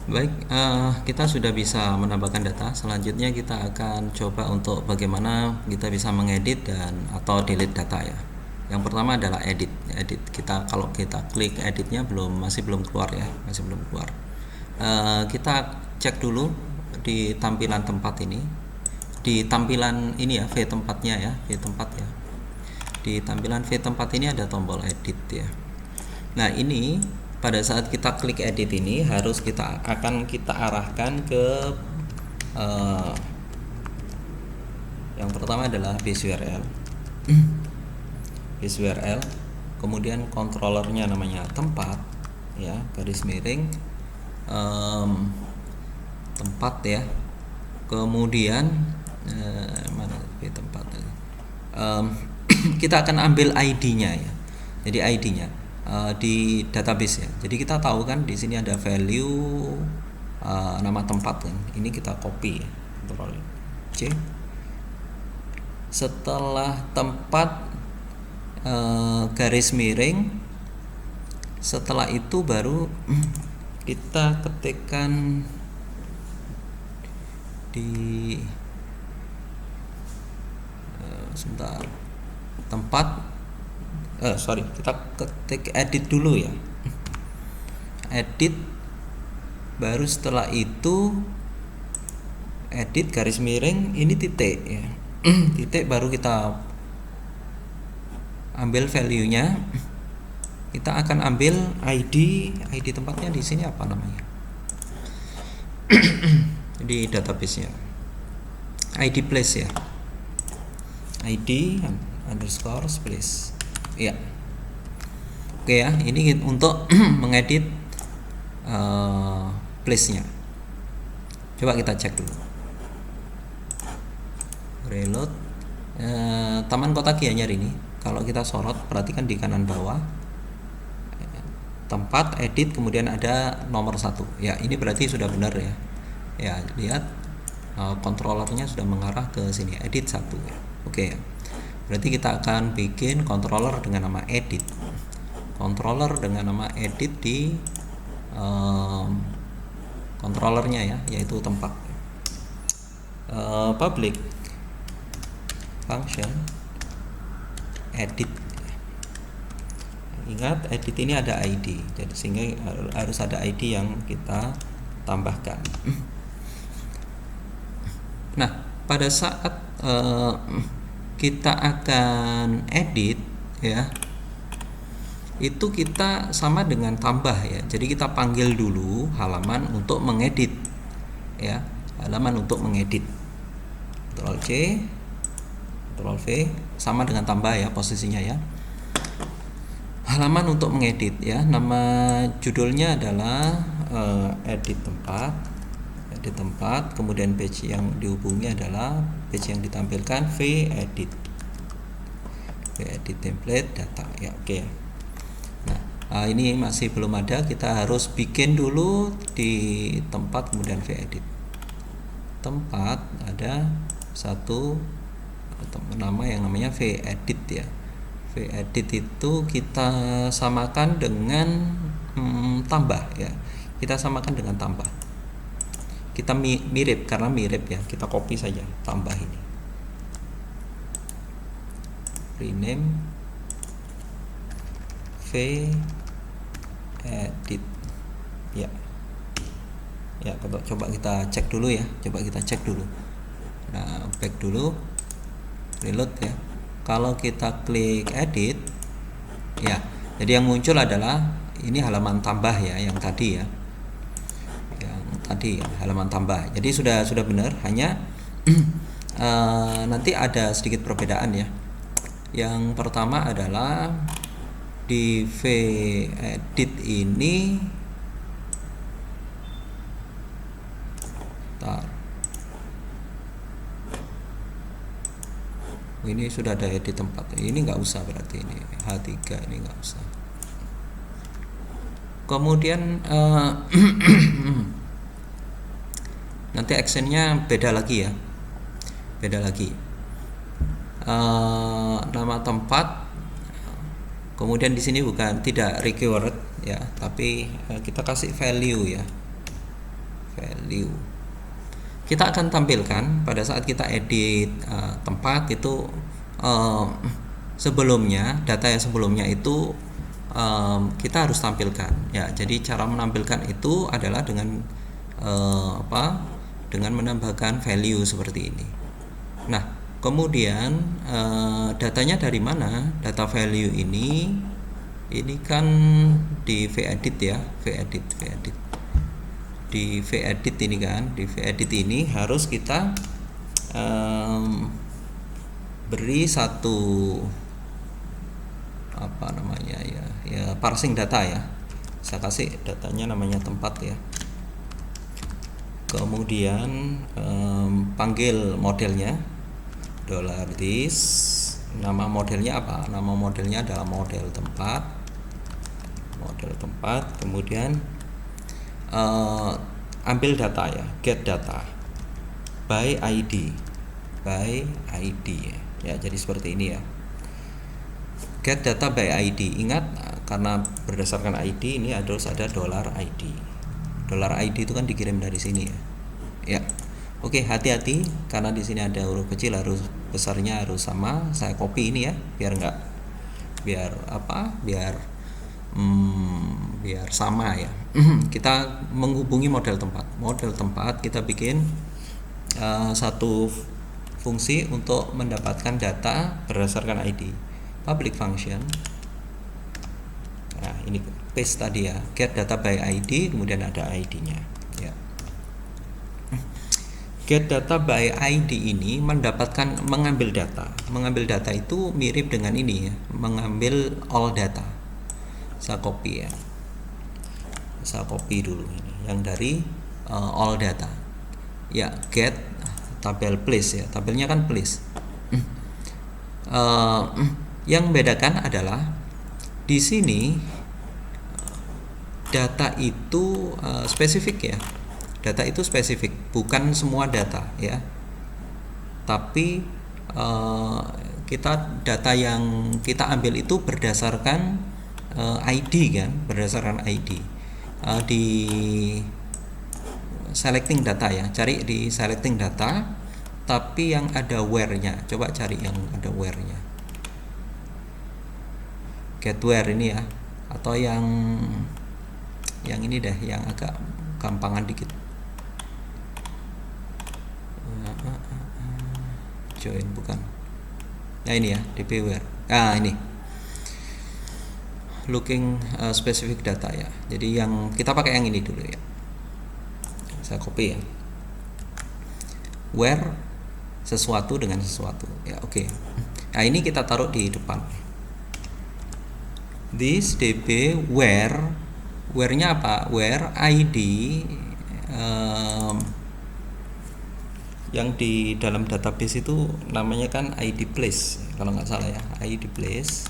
Baik, kita sudah bisa menambahkan data. Selanjutnya kita akan coba untuk bagaimana kita bisa mengedit dan atau delete data ya. Yang pertama adalah edit. Edit kita kalau kita klik editnya masih belum keluar ya, masih belum keluar. Kita cek dulu di tampilan tempat ini, di tampilan ini ya, V tempatnya ya, V tempat ya. Di tampilan V tempat ini ada tombol edit ya. Nah, ini pada saat kita klik edit ini kita arahkan ke eh, yang pertama adalah base URL. Base URL, kemudian controllernya namanya tempat ya, garis miring tempat ya. Kemudian mana tempat kita akan ambil ID-nya ya. Jadi ID-nya di database ya. Jadi kita tahu kan di sini ada value nama tempat kan. Ini kita copy ya. Ctrl C. Setelah tempat garis miring, setelah itu baru kita ketikkan di sebentar tempat kita ketik edit dulu ya, edit, baru setelah itu edit garis miring ini titik ya. Titik, baru kita ambil value nya, kita akan ambil ID tempatnya di sini apa namanya di database nya ID place ya, ID underscore place ya. Oke ya, ini untuk mengedit place nya. Coba kita cek dulu, reload Taman Kota Gianyar ini. Kalau kita sorot, perhatikan di kanan bawah tempat edit, kemudian ada nomor 1 ya. Ini berarti sudah benar ya. Ya, lihat controllernya sudah mengarah ke sini, edit 1 ya. Oke ya. Berarti kita akan bikin controller dengan nama edit. Controller dengan nama edit di controllernya ya, yaitu tempat. Public function edit. Ingat, edit ini ada ID, jadi sehingga harus ada ID yang kita tambahkan. Nah, pada saat kita akan edit ya, itu kita sama dengan tambah ya. Jadi kita panggil dulu halaman untuk mengedit ya, halaman untuk mengedit. Ctrl C, Ctrl V, sama dengan tambah ya posisinya ya. Halaman untuk mengedit ya, nama judulnya adalah edit tempat, kemudian page yang dihubungi adalah page yang ditampilkan vedit template data ya. Oke. Nah, ini masih belum ada, kita harus bikin dulu di tempat, kemudian vedit tempat ada satu nama yang namanya vedit ya. Vedit itu kita samakan dengan tambah ya, kita samakan dengan tambah. Kita mirip, karena mirip ya, kita copy saja tambah ini, rename vedit ya. Ya, coba kita cek dulu ya, nah, back dulu, reload ya. Kalau kita klik edit ya, jadi yang muncul adalah ini halaman tambah ya, yang tadi ya, halaman tambah. Jadi sudah benar, hanya nanti ada sedikit perbedaan ya. Yang pertama adalah di vedit ini ini sudah ada edit tempat, ini nggak usah, berarti ini H3 ini nggak usah. Kemudian nanti actionnya beda lagi ya, nama tempat, kemudian di sini tidak required ya, tapi kita kasih value ya, value. Kita akan tampilkan pada saat kita edit tempat itu, sebelumnya data yang sebelumnya itu kita harus tampilkan ya. Jadi cara menampilkan itu adalah dengan dengan menambahkan value seperti ini. Nah, kemudian datanya dari mana? Data value ini kan di vEdit ya, vEdit. Di vEdit ini kan, di vEdit ini harus kita beri satu parsing data ya. Saya kasih datanya namanya tempat ya. Kemudian panggil modelnya $this. Nama modelnya apa? Nama modelnya adalah model tempat. Kemudian ambil data ya, get data by ID ya. Jadi seperti ini ya, get data by ID. Ingat, karena berdasarkan ID ini harus ada $ID. $ID itu kan dikirim dari sini ya. Oke, hati-hati karena di sini ada huruf kecil, harus besarnya harus sama. Saya copy ini ya, biar sama ya. Kita menghubungi model tempat kita bikin satu fungsi untuk mendapatkan data berdasarkan ID, public function. Nah, ini paste tadi ya, get data by ID, kemudian ada ID-nya ya. Get data by ID ini mengambil data itu mirip dengan ini ya, mengambil all data. Saya copy ya, dulu ini yang dari all data ya. Get tabel place ya, tabelnya kan place. Yang membedakan adalah di sini data itu spesifik ya. Data itu spesifik, bukan semua data ya. Tapi data yang kita ambil itu berdasarkan ID kan, berdasarkan ID. Di selecting data ya, cari di selecting data, tapi yang ada where-nya. Coba cari yang ada where-nya. Get where ini ya, atau yang ini deh, yang agak gampangan dikit. Join bukan. Nah ini ya, dp where. Nah ini looking specific data ya. Jadi yang kita pakai yang ini dulu ya. Saya copy ya. Where sesuatu dengan sesuatu ya. Oke. Nah ini kita taruh di depan. This dp where-nya apa? Where ID yang di dalam database itu namanya kan ID place kalau nggak salah ya. ID place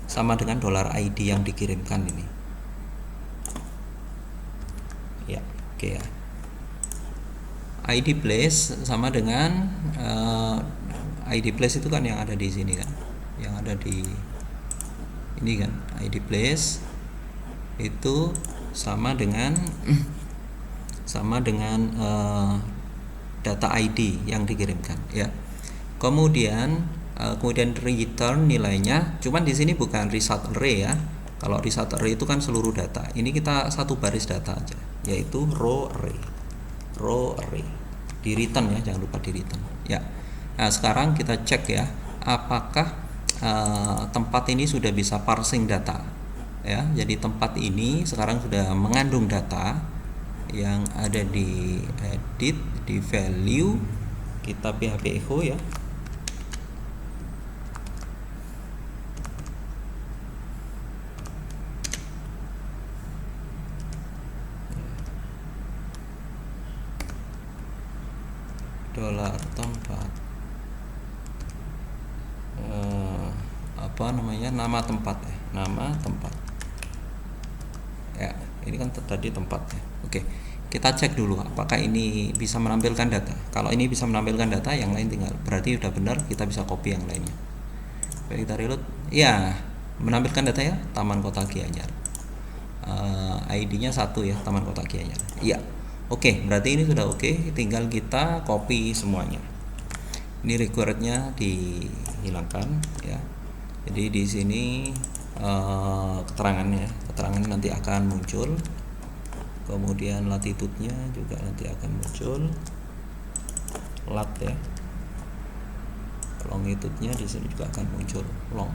sama dengan $ID yang dikirimkan ini ya. Oke ya, ID place sama dengan ID place itu kan yang ada di sini kan, yang ada di ini kan. ID place itu sama dengan data ID yang dikirimkan ya. Kemudian return nilainya, cuman di sini bukan result array ya. Kalau result array itu kan seluruh data. Ini kita satu baris data aja, yaitu row array. Di return ya, jangan lupa di return ya. Nah, sekarang kita cek ya, apakah tempat ini sudah bisa parsing data ya. Jadi tempat ini sekarang sudah mengandung data yang ada di edit, di value. Kita php echo ya. $tempat nama tempat ya, nama tempat ya. Ini kan tadi tempatnya. Oke, kita cek dulu apakah ini bisa menampilkan data. Kalau ini bisa menampilkan data, yang lain tinggal, berarti udah benar, kita bisa copy yang lainnya. Baik, kita reload ya, menampilkan data ya, Taman Kota Gianyar. ID-nya 1 ya, Taman Kota Gianyar. Iya. Oke, berarti ini sudah oke, tinggal kita copy semuanya. Ini requirednya dihilangkan ya. Jadi di sini keterangan nanti akan muncul, kemudian latitude-nya juga nanti akan muncul, lat ya, longitude-nya di sini juga akan muncul, long.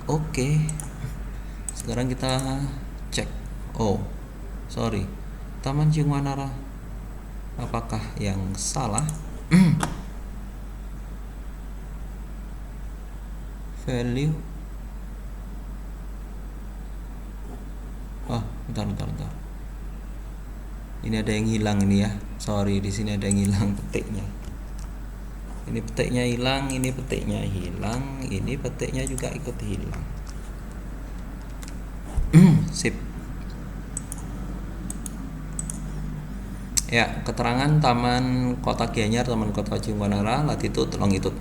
Oke, sekarang kita cek. Oh, sorry, Taman Ciwanara, apakah yang salah? Value. Oh, bentar. Ini ada yang hilang ini ya. Sorry, di sini ada yang hilang petiknya. Ini petiknya hilang, ini petiknya hilang, ini petiknya juga ikut hilang. Sip. Ya, keterangan Taman Kota Gianyar, Taman Kota Ciwanara, latitude, longitude.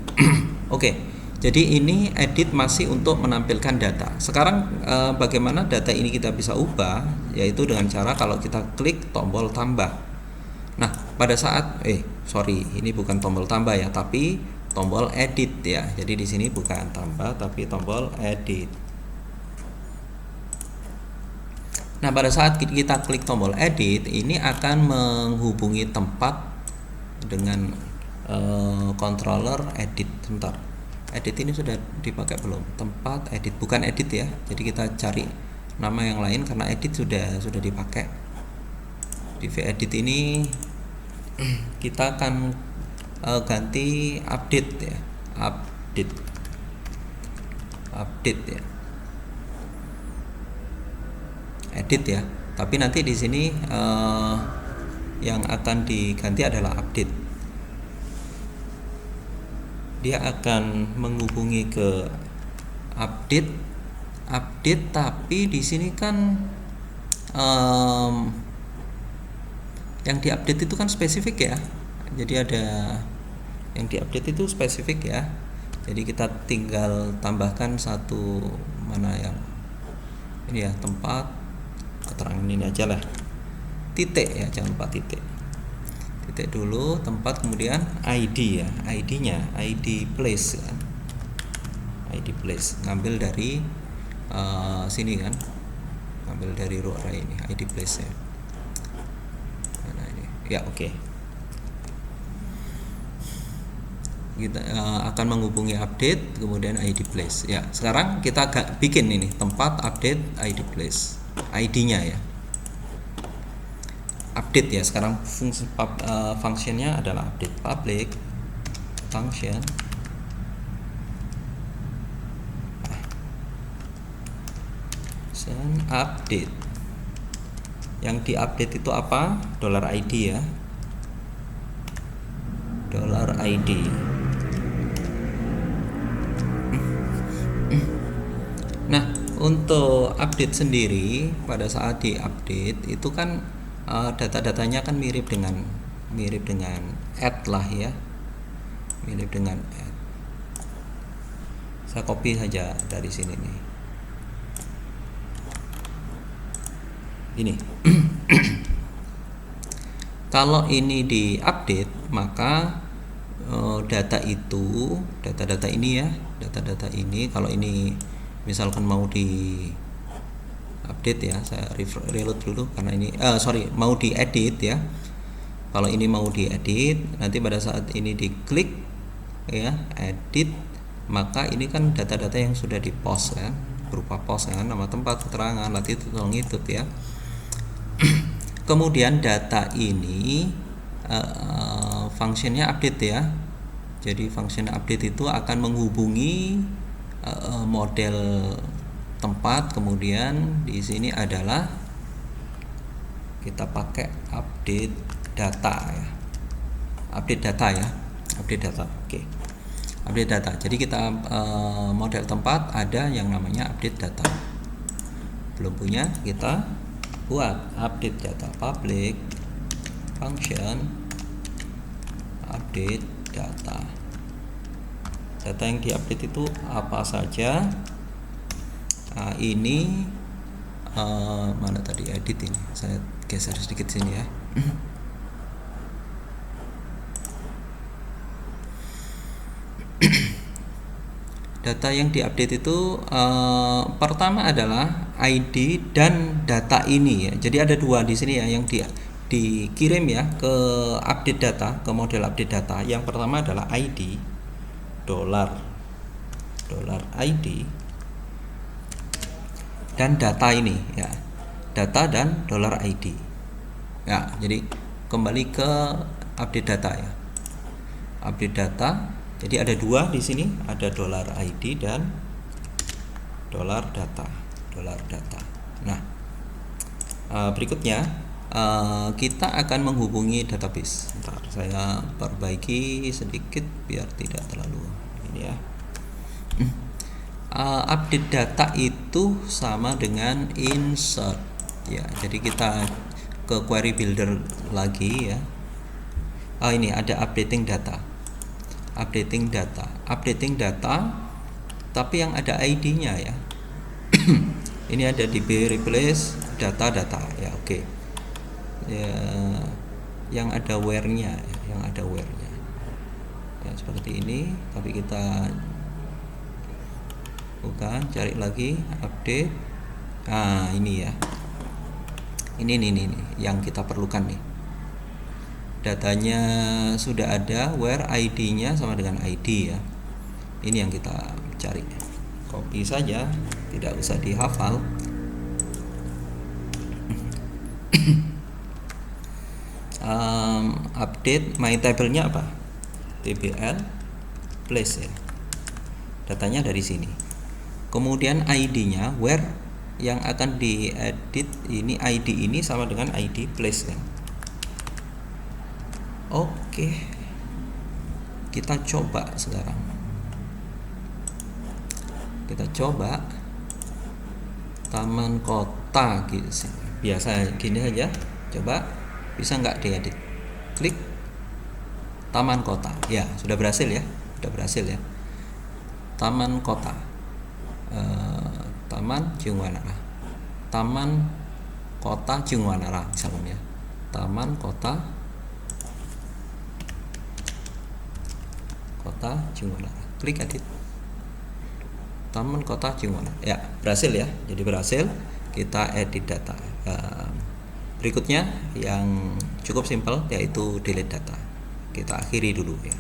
Oke, jadi ini edit masih untuk menampilkan data. Sekarang bagaimana data ini kita bisa ubah? Yaitu dengan cara kalau kita klik tombol tambah. Nah, pada saat ini bukan tombol tambah ya, tapi tombol edit ya. Jadi di sini bukan tambah tapi tombol edit. Nah, pada saat kita klik tombol edit, ini akan menghubungi tempat dengan controller edit. Bentar, edit ini sudah dipakai belum? Tempat edit, bukan edit ya. Jadi kita cari nama yang lain karena edit sudah dipakai. Di edit ini kita akan ganti update ya, update ya. Edit ya, tapi nanti di sini yang akan diganti adalah update. Dia akan menghubungi ke update, tapi di sini kan yang diupdate itu kan spesifik ya. Jadi ada yang diupdate itu spesifik ya. Jadi kita tinggal tambahkan satu, mana yang ini ya, tempat, keterangan ini aja lah, titik ya, jangan lupa titik dulu, tempat, kemudian ID ya, ID place kan, ID place ngambil dari sini kan, ngambil dari row array ini, ID place ya. Nah ini ya, oke. Kita akan menghubungi update kemudian ID place ya. Sekarang kita bikin ini tempat, update, ID place, ID-nya ya, update ya. Sekarang fungsi functionnya adalah update, public function update. Yang diupdate itu apa? $ID ya, $ID. Nah, untuk update sendiri, pada saat di update itu kan data-datanya kan mirip dengan add lah ya, mirip dengan add. Saya copy saja dari sini nih, ini. Kalau ini di update, maka data ini ya, data-data ini, kalau ini misalkan mau di update ya, saya reload dulu karena ini mau diedit ya. Kalau ini mau diedit, nanti pada saat ini diklik ya, edit, maka ini kan data-data yang sudah di post kan, berupa post kan, nama tempat, keterangan, latitude, longitude ya. Kemudian data ini fungsinya update ya. Jadi function update itu akan menghubungi model tempat, kemudian di sini adalah kita pakai update data ya, update data. Oke. Update data. Jadi kita model tempat ada yang namanya update data. Belum punya, kita buat update data, public function update data. Data yang diupdate itu apa saja? Ini Mana tadi edit ini, saya geser sedikit sini ya. Data yang diupdate itu pertama adalah ID dan data ini ya. Jadi ada dua di sini ya yang dikirim ya ke update data, ke model update data. Yang pertama adalah ID dolar ID dan data ini ya. Data dan dolar ID. Ya, jadi kembali ke update data ya. Update data. Jadi ada dua di sini, ada dolar ID dan dolar data. Nah, berikutnya kita akan menghubungi database. Ntar saya perbaiki sedikit biar tidak terlalu ini ya. Update data itu sama dengan insert ya. Jadi kita ke query builder lagi ya. Ini ada updating data, tapi yang ada ID-nya ya. Ini ada DB replace data ya, oke. Ya, yang ada where-nya ya, ya, seperti ini. Tapi kita bukan, cari lagi update. Ini ya, ini yang kita perlukan nih. Datanya sudah ada, where ID-nya sama dengan ID ya. Ini yang kita cari. Copy saja, tidak usah dihafal. Update my table-nya apa? TBL place ya. Datanya dari sini. Kemudian ID-nya where yang akan diedit ini, ID ini sama dengan ID place ya. Oke, kita coba sekarang. Kita coba taman kota gitu. Biasa gini aja. Coba, bisa nggak diedit? Klik taman kota. Ya, sudah berhasil ya. Taman kota. Taman Jungwanara. Taman kota Jungwanara misalnya. Taman kota Jungwanara. Klik edit. Taman kota Jungwanara. Ya, berhasil ya. Jadi berhasil kita edit data. Berikutnya yang cukup simpel yaitu delete data. Kita akhiri dulu ya.